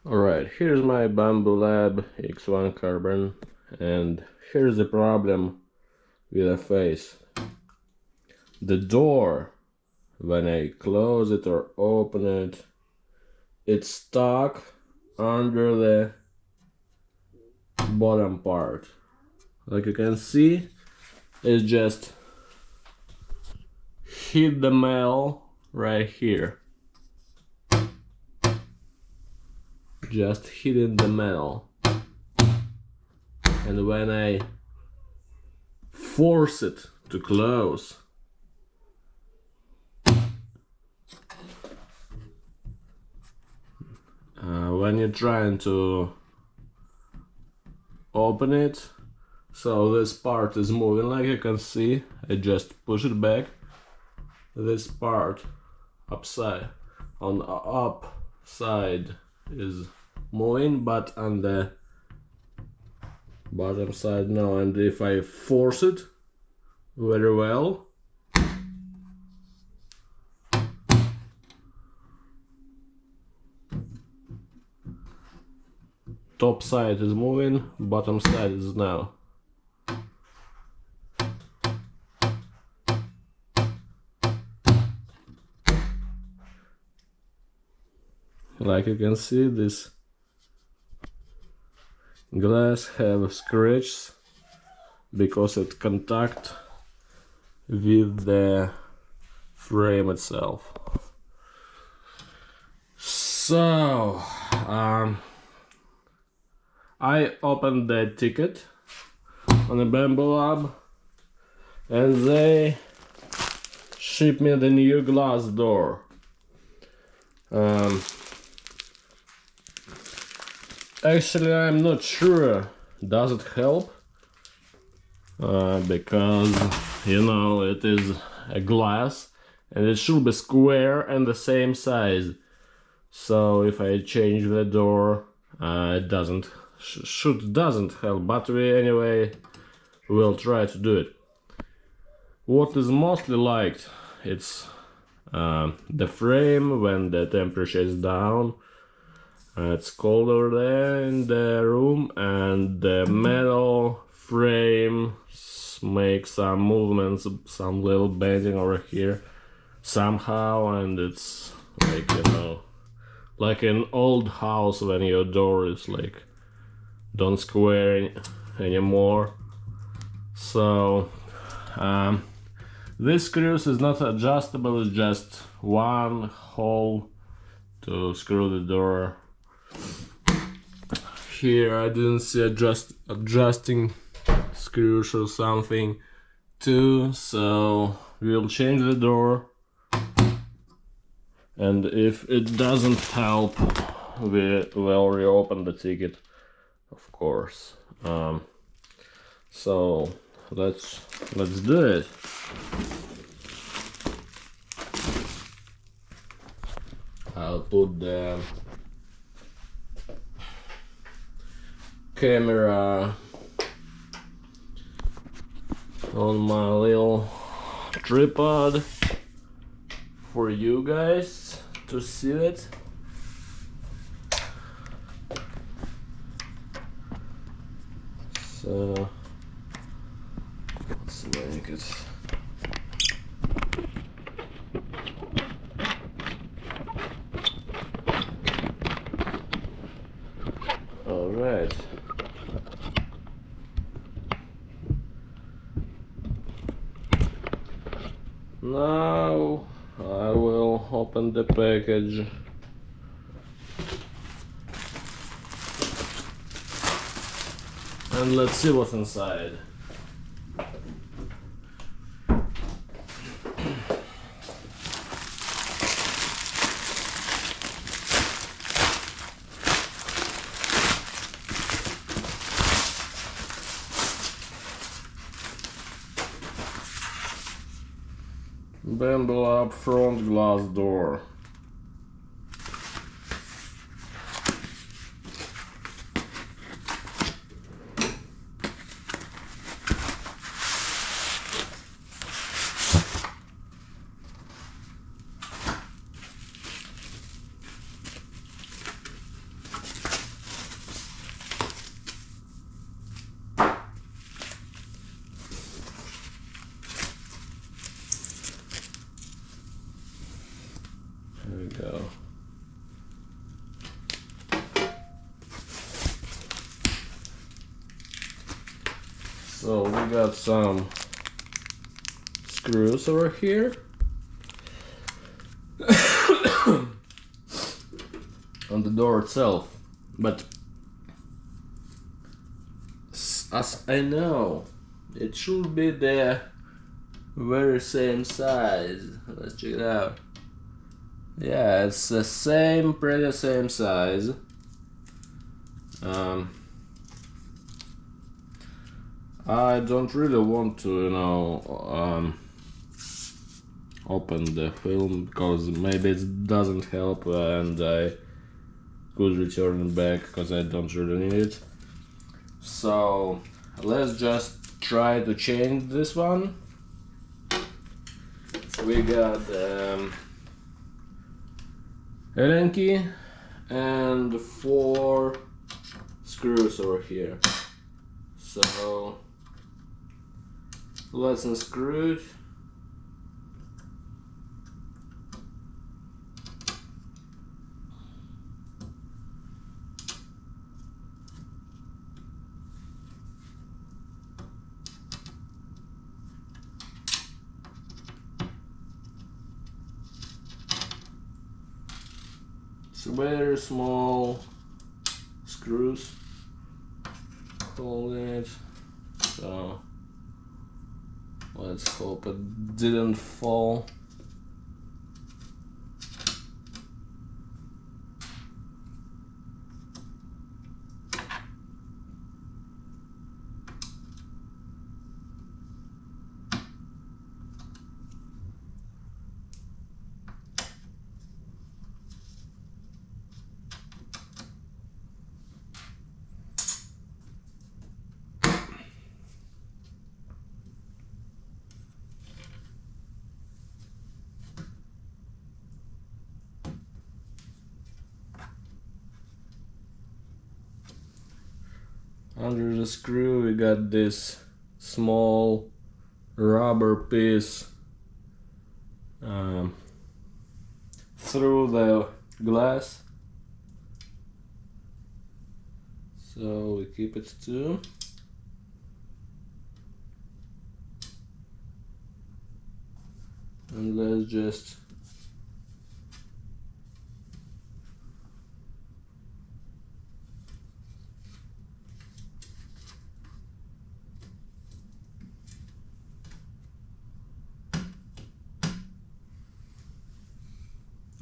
Alright, here's my Bambu Lab X1 Carbon, and here's the problem with the face. The door, when I close it or open it, it's stuck under the bottom part. Like you can see, it just hit the metal right here. Just hitting the metal, and when I force it to close, when you're trying to open it, so this part is moving, like you can see. I just push it back. This part upside on the up side is moving, but on the bottom side no. And if I force it very well, top side is moving, bottom side is now. Like you can see, this glass have scratches because it contact with the frame itself. So I opened the ticket on the Bambu Lab, and they shipped me the new glass door. Actually, I'm not sure does it help, because you know it is a glass and it should be square and the same size. So if I change the door, it doesn't help, but we anyway will try to do it. What is mostly liked, it's the frame when the temperature is down. It's cold over there in the room, and the metal frame makes some movements, some little bending over here somehow, and it's like, you know, like an old house when your door is like don't square anymore. So this screws is not adjustable, it's just one hole to screw the door. Here I didn't see adjusting screws or something too, so we'll change the door, and if it doesn't help, we will reopen the ticket, of course. So let's do it. I'll put the camera on my little tripod for you guys to see it. So let's make it. All right. Now I will open the package. And let's see what's inside. Bambu Lab front glass door. So we got some screws over here. On the door itself, but as I know, it should be the very same size. Let's check it out. Yeah, it's the same, pretty same size. I don't really want to, you know, open the film because maybe it doesn't help and I could return it back because I don't really need it. So let's just try to change this one. We got Allen key and 4 screws over here. So let's unscrew it. It's very small screws holding it, so let's hope it didn't fall. Under the screw we got this small rubber piece through the glass, so we keep it too. And let's just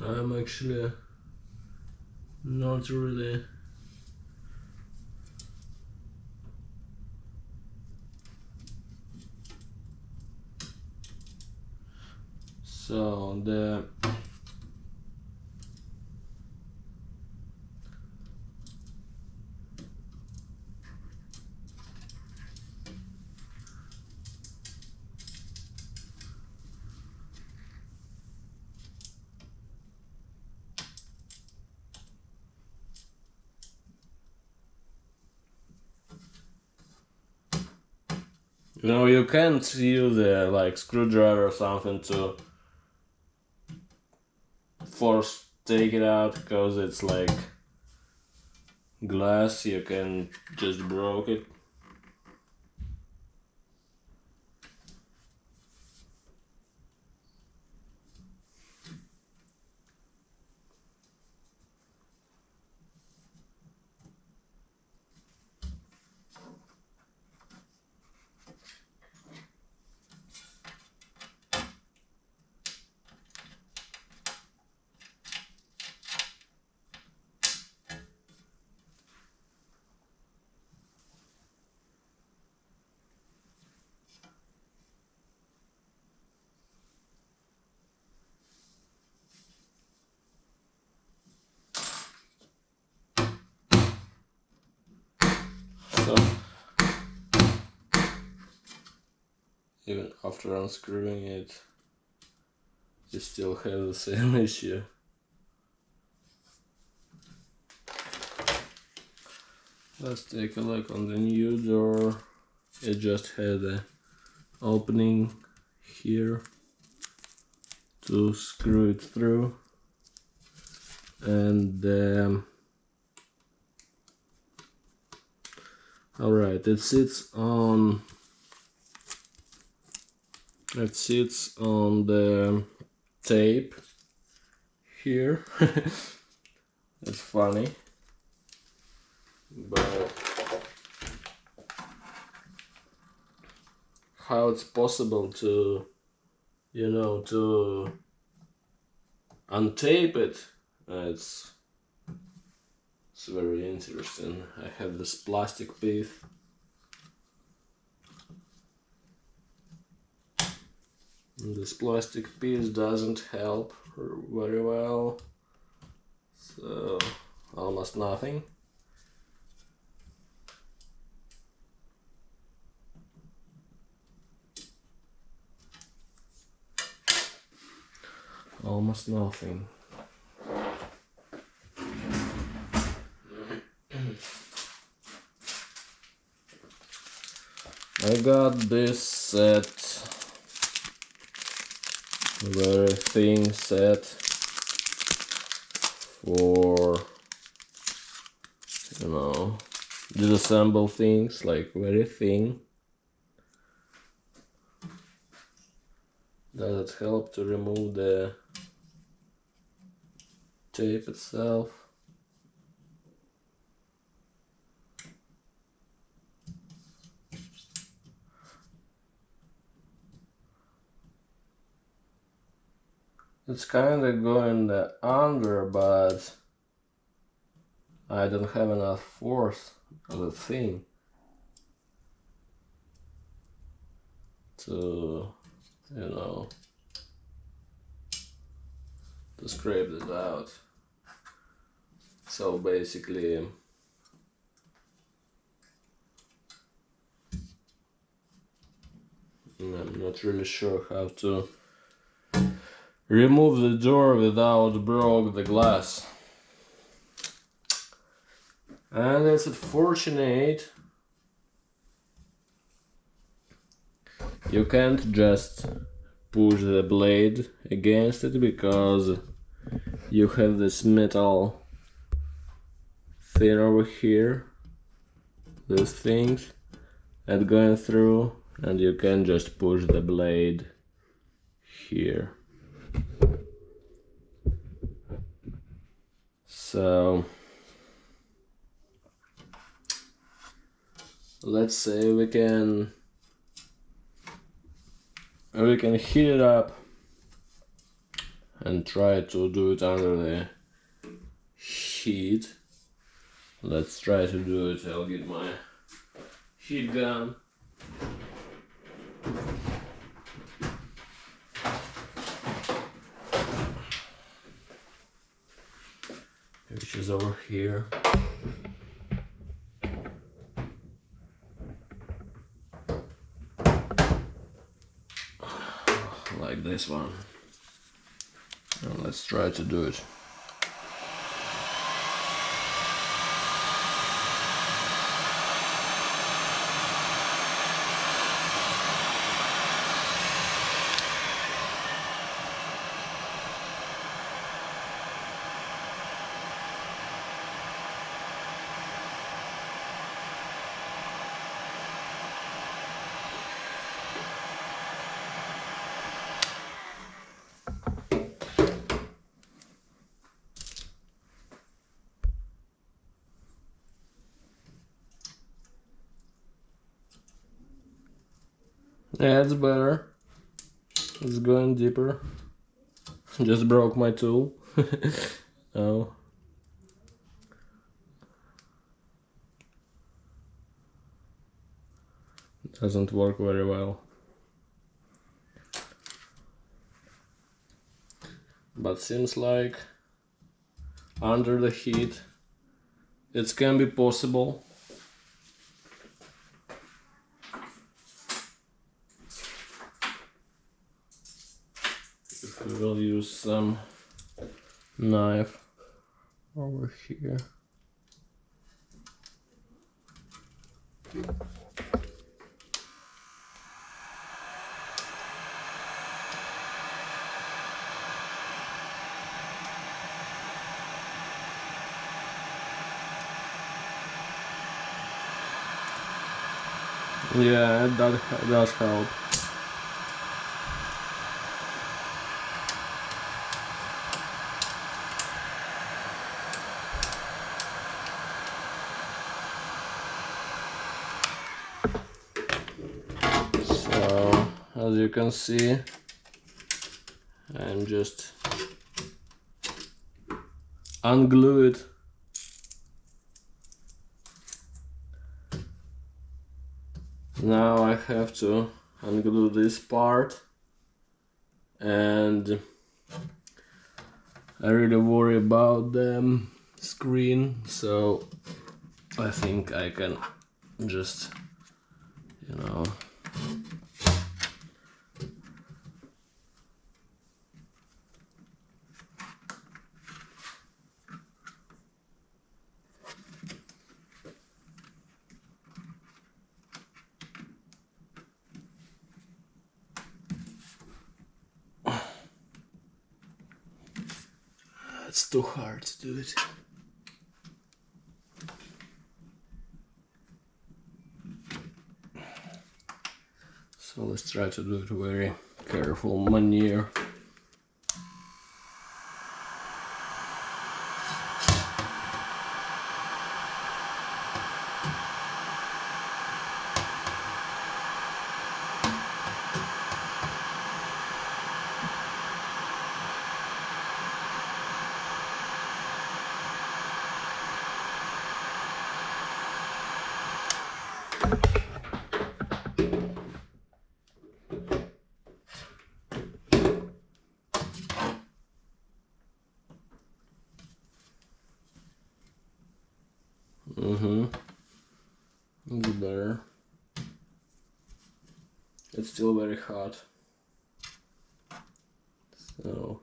I'm actually not really so the no, you can't use a like screwdriver or something to force take it out because it's like glass. You can just broke it. So even after unscrewing it, you still have the same issue. Let's take a look on the new door. It just had an opening here to screw it through, and alright, it sits on It sits on the tape here. It's funny, but how it's possible to, you know, to untape it, it's very interesting. I have this plastic piece. This plastic piece doesn't help very well, so almost nothing. Almost nothing. I got this set, very thin set for, you know, disassemble things, like very thin. Does it help to remove the tape itself? It's kind of going under, but I don't have enough force on the thing to, you know, to scrape it out. So basically, I'm not really sure how to remove the door without broke the glass. And it's unfortunate you can't just push the blade against it, because you have this metal thing over here, these things, and going through, and you can just push the blade here. So let's say we can heat it up and try to do it under the heat. Let's try to do it. I'll get my heat gun. Which is over here. Like this one. And let's try to do it. Yeah, it's better. It's going deeper. Just broke my tool. Oh. Doesn't work very well. But seems like under the heat it can be possible. If we will use some knife over here. Yeah, that does help. you can see, I'm just unglue it. Now I have to unglue this part, and I really worry about the screen, so I think I can just, you know, it's too hard to do it. So let's try to do it very careful manner. Good better. It's still very hot. So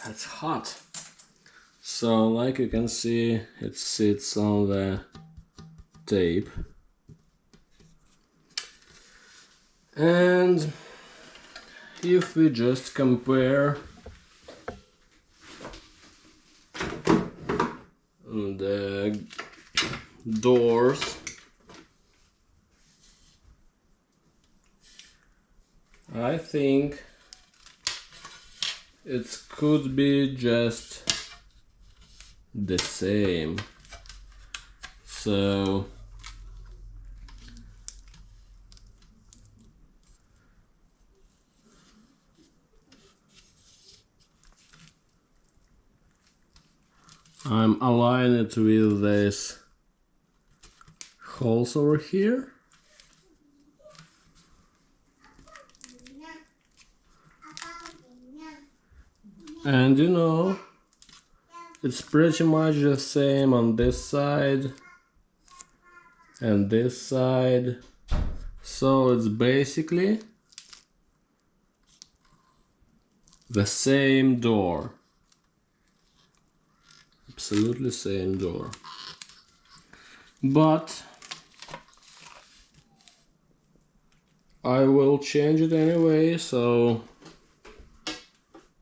it's hot. So like you can see, it sits on the tape. And if we just compare the doors, I think it could be just the same. So I'm aligning it with this holes over here. And you know, it's pretty much the same on this side and this side. So it's basically the same door. Absolutely same door. But I will change it anyway, so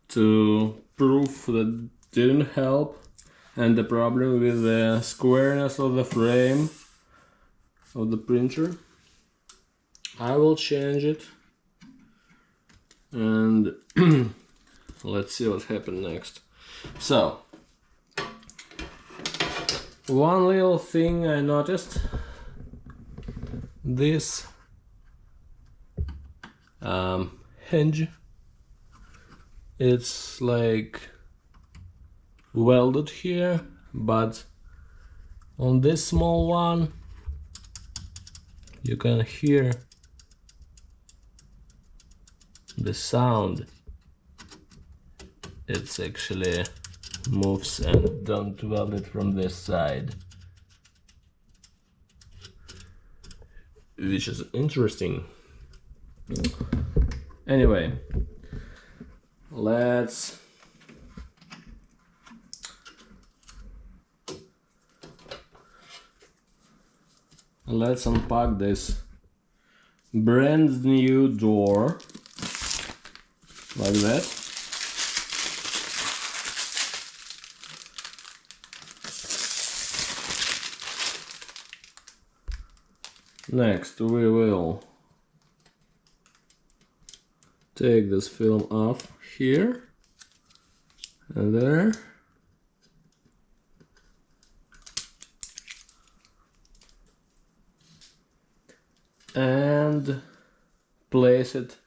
to prove that didn't help, and the problem with the squareness of the frame of the printer, I will change it, and let's see what happens next. So one little thing I noticed, this hinge, it's like welded here, but on this small one you can hear the sound. It's actually moves and don't weld it from this side, which is interesting. Anyway, let's unpack this brand new door like that. Next we will take this film off here and there. And place it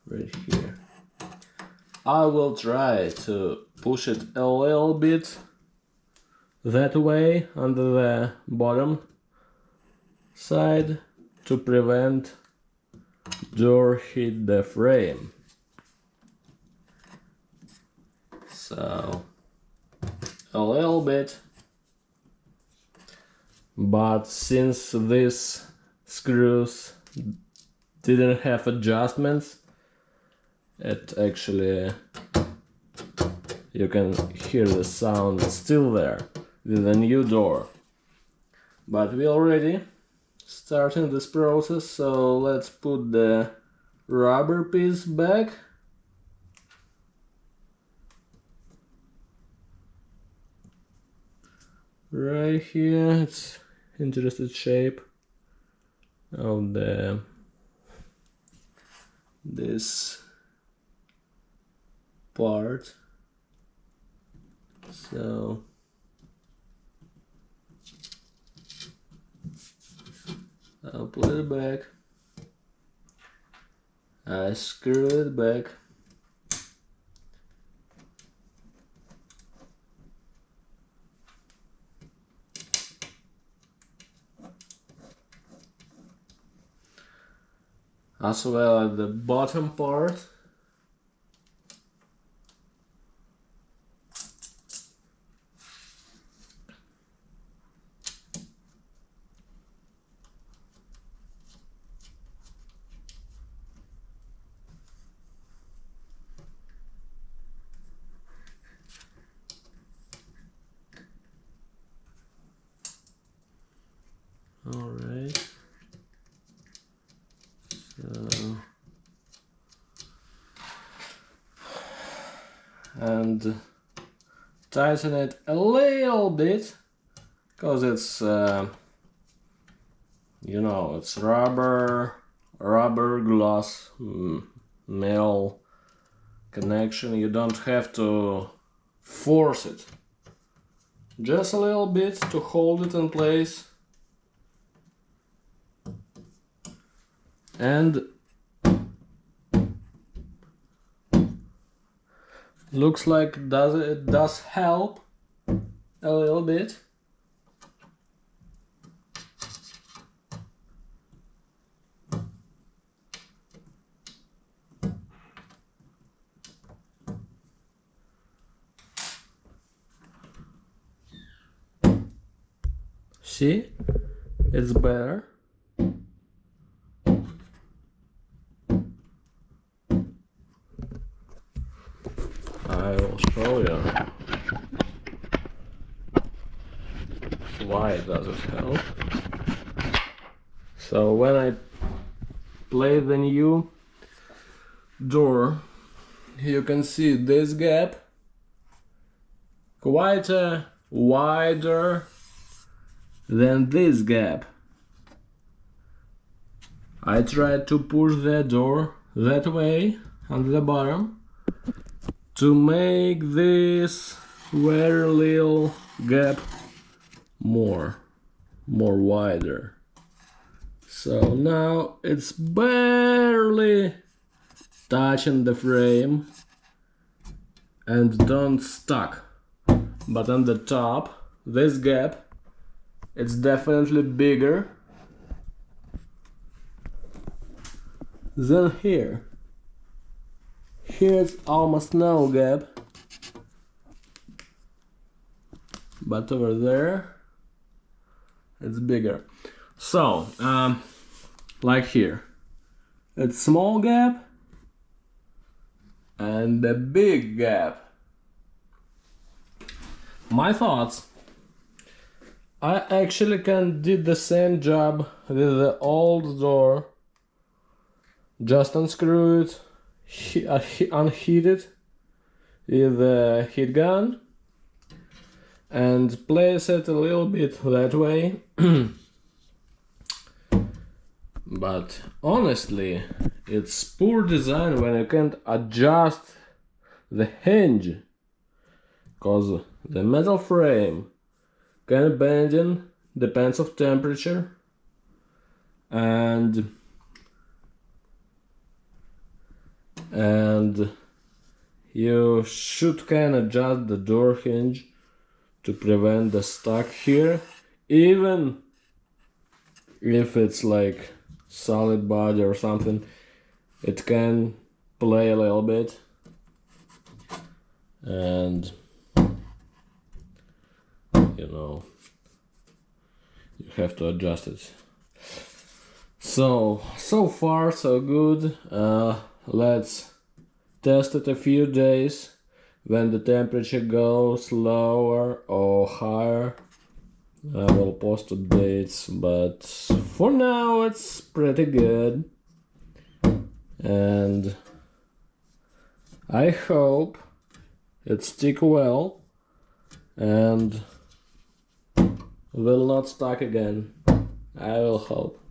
right here. I will try to push it a little bit that way under the bottom side to prevent door hit the frame. So a little bit. But since these screws didn't have adjustments, it actually, you can hear the sound still there with the new door. But we already starting this process, so let's put the rubber piece back. Right here, it's interesting shape of this part. So I'll put it back. I screw it back. As well as the bottom part. All right. So, and tighten it a little bit, because it's you know, it's rubber glass, metal connection. You don't have to force it, just a little bit to hold it in place. And looks like it does help a little bit. See, it's better. I will show you why does it help. So when I play the new door, you can see this gap quite wider than this gap. I tried to push the door that way on the bottom to make this very little gap more wider. So now it's barely touching the frame and don't stuck. But on the top, this gap, it's definitely bigger than here. Here's almost no gap, but over there it's bigger. So, like here, it's small gap and a big gap. My thoughts. I actually did the same job with the old door. Just unscrew it, unheat it with the heat gun and place it a little bit that way. But honestly, it's poor design when you can't adjust the hinge, cause the metal frame can bend in, depends of temperature, and you should can adjust the door hinge to prevent the stuck here, even if it's like solid body or something. It can play a little bit, and you know, you have to adjust it. So far so good. Let's test it a few days. When the temperature goes lower or higher, I will post updates, but for now it's pretty good, and I hope it stick well and will not stuck again. I will hope.